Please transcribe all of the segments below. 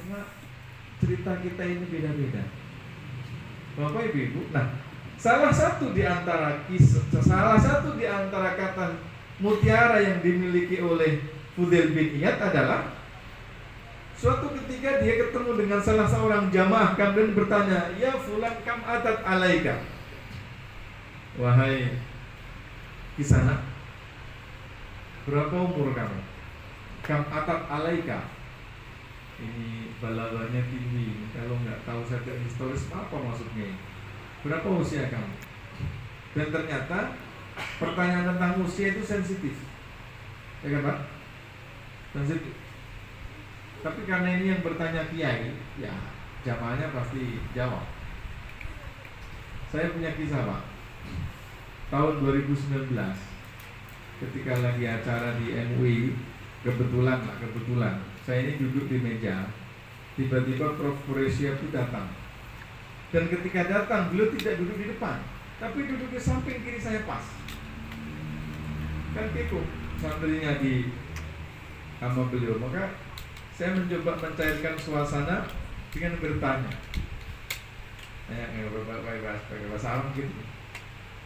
Karena cerita kita ini beda-beda, Bapak Ibu. Nah, salah satu di antara kata mutiara yang dimiliki oleh Fudail bin Iyad adalah suatu ketika dia ketemu dengan salah seorang jamaah kemudian bertanya, "Ya fulan kam atat alaika?" Wahai kisana, berapa umur kamu? Kam atat alaika. Ini balaganya tinggi. Kalau nggak tahu saja historis apa maksudnya? Berapa usia kamu? Dan ternyata pertanyaan tentang usia itu sensitif, ya kan Pak? Sensitif. Tapi karena ini yang bertanya kiai, ya jamaahnya pasti jawab. Saya punya kisah Pak. Tahun 2019 ketika lagi acara di MUI, kebetulan saya ini duduk di meja, tiba-tiba Prof. Qureshi itu datang. Dan ketika datang, beliau tidak duduk di depan, tapi duduk di samping kiri saya pas. Kan gitu santrinya di sama beliau. Maka saya mencoba mencairkan suasana dengan bertanya. Pakai bahasa Arab gitu.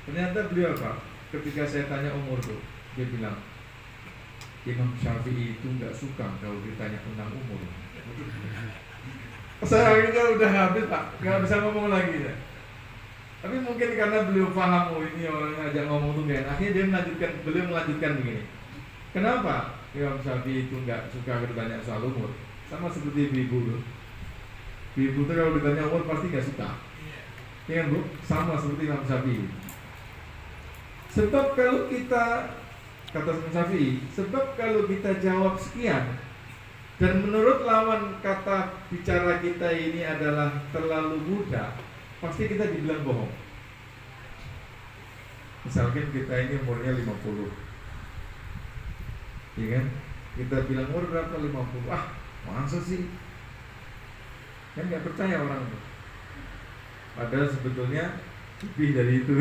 Ternyata beliau apa? Ketika saya tanya umur tuh, dia bilang, Imam Syafi'i itu nggak suka kalau ditanya tentang umur. Saya akhirnya udah habis Pak, nggak bisa ngomong lagi ya. Tapi mungkin karena beliau paham, oh ini orang ngajak ngomong tuh gak enak. Akhirnya beliau melanjutkan begini. Kenapa Imam Syafi'i itu nggak suka bertanya soal umur? Sama seperti ibu tuh. Ibu tuh kalau ditanya umur pasti nggak suka. Iya kan Bu? Sama seperti Imam Syafi'i. Sebab kalau kita, kata Imam Syafi'i, sebab kalau kita jawab sekian dan menurut lawan kata bicara kita ini adalah terlalu muda, pasti kita dibilang bohong. Misalkan kita ini umurnya 50, iya kan? Kita bilang umur berapa? 50. Ah, masa sih? Kan gak percaya orang itu. Padahal sebetulnya lebih dari itu.